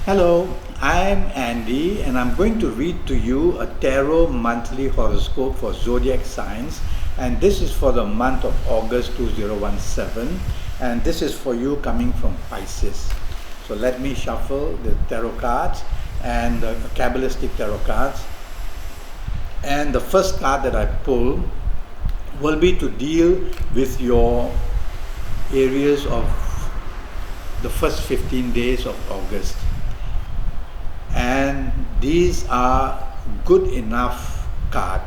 Hello, I'm Andy and I'm going to read to you a tarot monthly horoscope for Zodiac signs, and this is for the month of August 2017, and this is for you coming from Pisces. So let me shuffle the tarot cards and the Kabbalistic tarot cards, and the first card that I pull will be to deal with your areas of the first 15 days of August. And these are good enough card.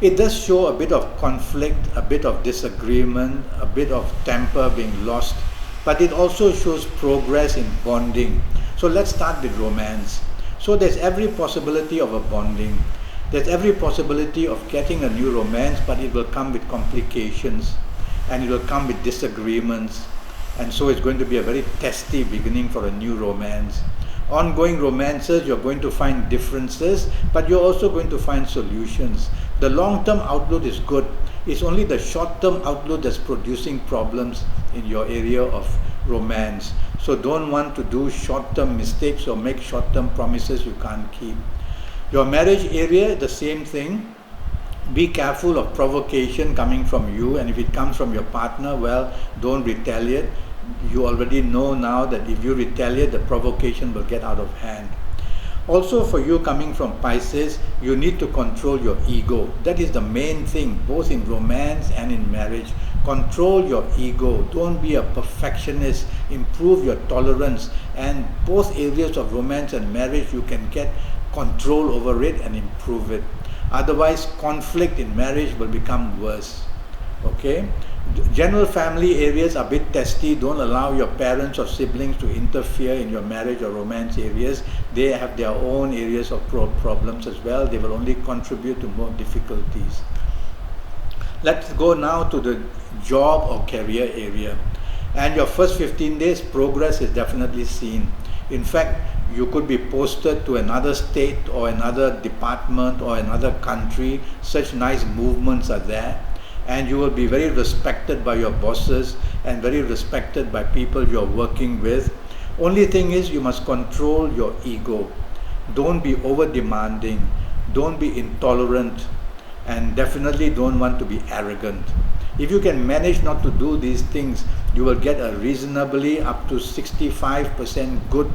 It does show a bit of conflict, a bit of disagreement, a bit of temper being lost, but it also shows progress in bonding. So let's start with romance. So there's every possibility of a bonding. There's every possibility of getting a new romance, but it will come with complications and it will come with disagreements. And so it's going to be a very testy beginning for a new romance. Ongoing romances, you're going to find differences, but you're also going to find solutions. The long-term outlook is good. It's only the short-term outlook that's producing problems in your area of romance. So don't want to do short-term mistakes or make short-term promises you can't keep. Your marriage area, the same thing. Be careful of provocation coming from you, and if it comes from your partner, well, don't retaliate. You already know now that if you retaliate, the provocation will get out of hand. Also, for you coming from Pisces, you need to control your ego. That is the main thing, both in romance and in marriage. Control your ego. Don't be a perfectionist. Improve your tolerance. And both areas of romance and marriage, you can get control over it and improve it. Otherwise, conflict in marriage will become worse. Okay? General family areas are a bit testy. Don't allow your parents or siblings to interfere in your marriage or romance areas. They have their own areas of problems as well. They will only contribute to more difficulties. Let's go now to the job or career area. And your first 15 days, progress is definitely seen. In fact, you could be posted to another state or another department or another country. Such nice movements are there. And you will be very respected by your bosses and very respected by people you're working with. Only thing is, you must control your ego. Don't be over demanding. Don't be intolerant. And definitely don't want to be arrogant. If you can manage not to do these things, you will get a reasonably up to 65% good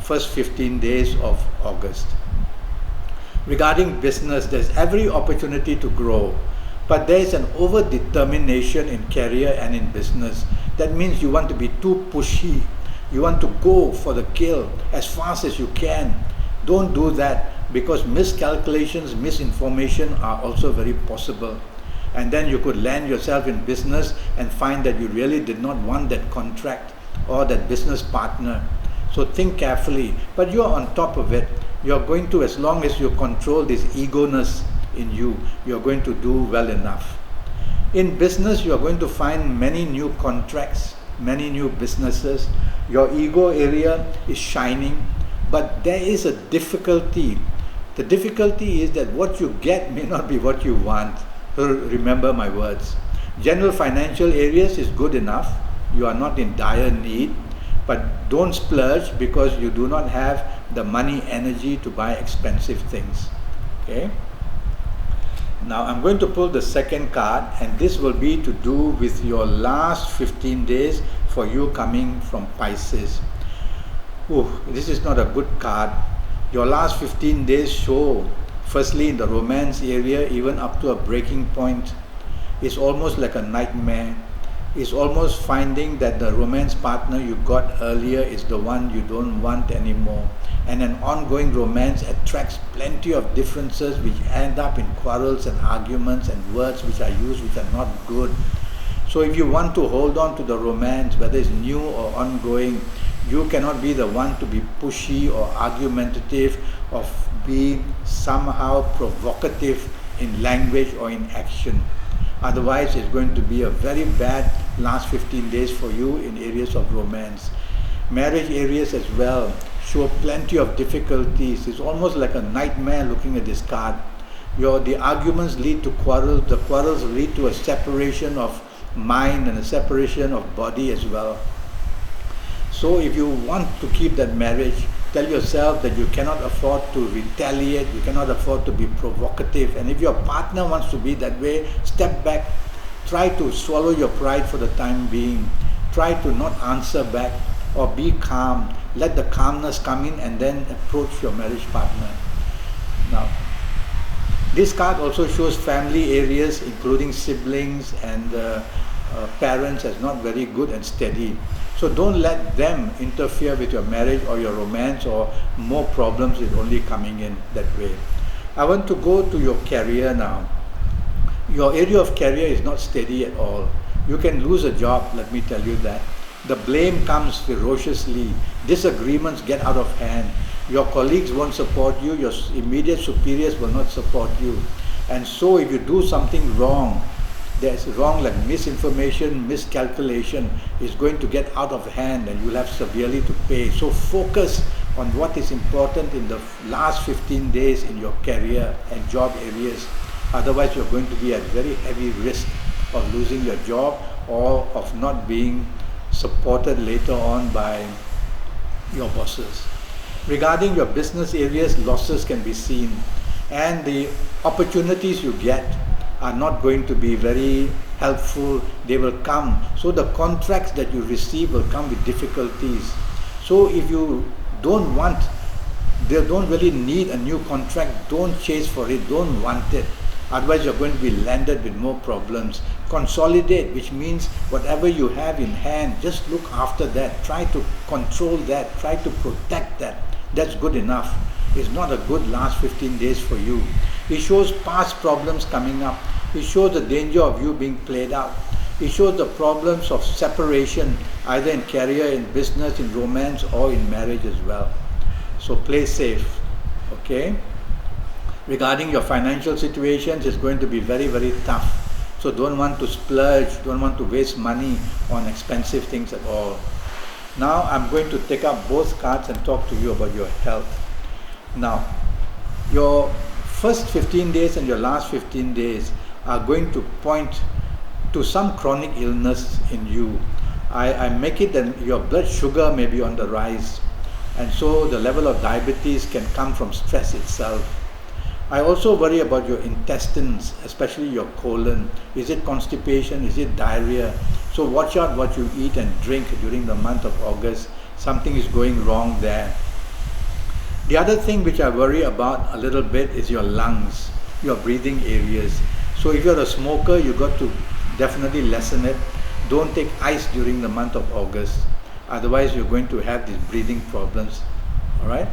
first 15 days of August. Regarding business, there's every opportunity to grow. But there is an over-determination in career and in business. That means you want to be too pushy. You want to go for the kill as fast as you can. Don't do that, because miscalculations, misinformation are also very possible. And then you could land yourself in business and find that you really did not want that contract or that business partner. So think carefully. But you're on top of it. You're going to, as long as you control this ego-ness in you, you're going to do well enough. In business, you're going to find many new contracts, many new businesses. Your ego area is shining, but there is a difficulty. The difficulty is that what you get may not be what you want. So remember my words. General financial areas is good enough. You are not in dire need, but don't splurge because you do not have the money energy to buy expensive things. Okay? Now I'm going to pull the second card, and this will be to do with your last 15 days for you coming from Pisces. Ooh, this is not a good card. Your last 15 days show, firstly in the romance area, even up to a breaking point, it's almost like a nightmare. It's almost finding that the romance partner you got earlier is the one you don't want anymore. And an ongoing romance attracts plenty of differences which end up in quarrels and arguments and words which are used which are not good. So if you want to hold on to the romance, whether it's new or ongoing, you cannot be the one to be pushy or argumentative or being somehow provocative in language or in action. Otherwise, it's going to be a very bad last 15 days for you in areas of romance. Marriage areas as well show plenty of difficulties. It's almost like a nightmare looking at this card. The arguments lead to quarrels. The quarrels lead to a separation of mind and a separation of body as well. So if you want to keep that marriage, tell yourself that you cannot afford to retaliate, you cannot afford to be provocative. And if your partner wants to be that way, step back. Try to swallow your pride for the time being. Try to not answer back, or be calm. Let the calmness come in and then approach your marriage partner. Now, this card also shows family areas, including siblings and parents, as not very good and steady. So don't let them interfere with your marriage or your romance, or more problems is only coming in that way. I want to go to your career now. Your area of career is not steady at all. You can lose a job, let me tell you that. The blame comes ferociously. Disagreements get out of hand. Your colleagues won't support you. Your immediate superiors will not support you. And so if you do something wrong, that's wrong, like misinformation, miscalculation, is going to get out of hand and you'll have severely to pay. So focus on what is important in the last 15 days in your career and job areas. Otherwise, you're going to be at very heavy risk of losing your job, or of not being supported later on by your bosses. Regarding your business areas, losses can be seen, and the opportunities you get are not going to be very helpful. They will come. So the contracts that you receive will come with difficulties. So if you don't really need a new contract, don't chase for it, don't want it. Otherwise, you're going to be landed with more problems. Consolidate, which means whatever you have in hand, just look after that. Try to control that. Try to protect that. That's good enough. It's not a good last 15 days for you. It shows past problems coming up. It shows the danger of you being played out. It shows the problems of separation, either in career, in business, in romance, or in marriage as well. So play safe, okay? Regarding your financial situations, it's going to be very, very tough. So don't want to splurge, don't want to waste money on expensive things at all. Now I'm going to take up both cards and talk to you about your health. Now, your first 15 days and your last 15 days are going to point to some chronic illness in you. I make it that your blood sugar may be on the rise, and so the level of diabetes can come from stress itself. I also worry about your intestines, especially your colon. Is it constipation? Is it diarrhea? So watch out what you eat and drink during the month of August. Something is going wrong there. The other thing which I worry about a little bit is your lungs, your breathing areas. So if you're a smoker, you've got to definitely lessen it. Don't take ice during the month of August. Otherwise, you're going to have these breathing problems. All right?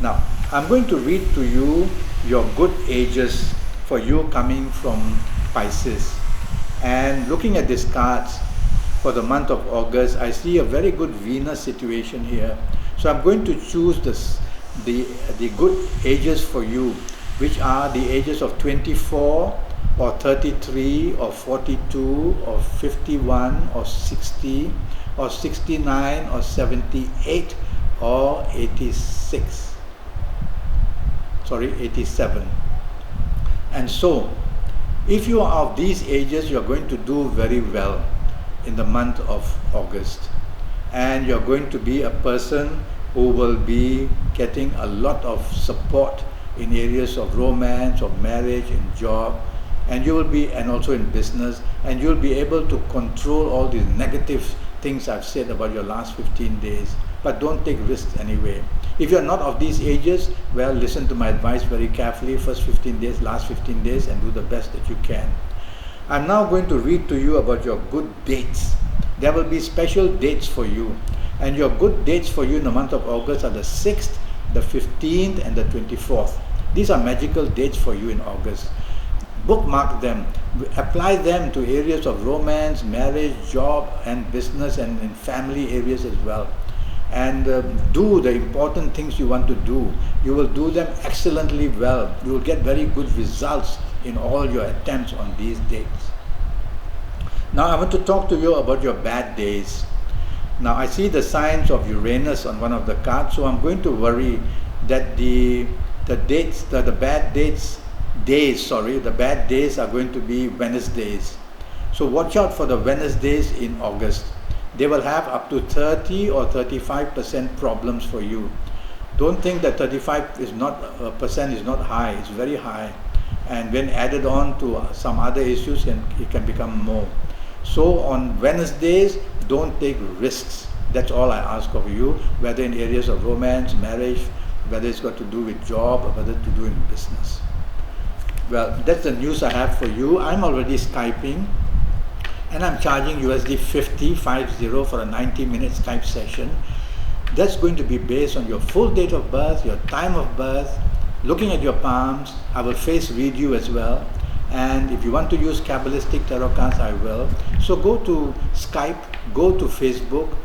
Now, I'm going to read to you your good ages for you coming from Pisces. And looking at these cards for the month of August, I see a very good Venus situation here. So I'm going to choose the good ages for you, which are the ages of 24 or 33 or 42 or 51 or 60 or 69 or 78 or 86. 87. And so, if you are of these ages, you're going to do very well in the month of August. And you're going to be a person who will be getting a lot of support in areas of romance, of marriage, in job, and you will be, and also in business, and you'll be able to control all these negative things I've said about your last 15 days. But don't take risks anyway. If you're not of these ages, well, listen to my advice very carefully, first 15 days, last 15 days, and do the best that you can. I'm now going to read to you about your good dates. There will be special dates for you. And your good dates for you in the month of August are the 6th, the 15th, and the 24th. These are magical dates for you in August. Bookmark them. Apply them to areas of romance, marriage, job, and business, and in family areas as well. And do the important things you want to do. You will do them excellently well. You will get very good results in all your attempts on these dates. Now I want to talk to you about your bad days. Now I see the signs of Uranus on one of the cards, so I'm going to worry that the bad days are going to be Wednesdays. So watch out for the Wednesdays in August. they will have up to 30 or 35% problems for you. Don't think that 35 is not percent is not high. It's very high, and when added on to some other issues, it can become more. So on Wednesdays, don't take risks. That's all I ask of you, whether in areas of romance, marriage, whether it's got to do with job, or whether to do in business. Well, that's the news I have for you. I'm already Skyping, and I'm charging USD 50 for a 90-minute Skype session. That's going to be based on your full date of birth, your time of birth, looking at your palms. I will face read you as well. And if you want to use Kabbalistic tarot cards, I will. So go to Skype, go to Facebook,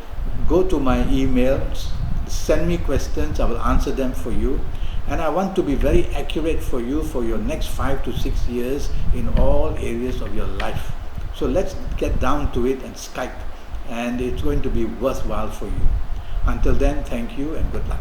go to my emails, send me questions, I will answer them for you. And I want to be very accurate for you for your next 5 to 6 years in all areas of your life. So let's get down to it and Skype, and it's going to be worthwhile for you. Until then, thank you and good luck.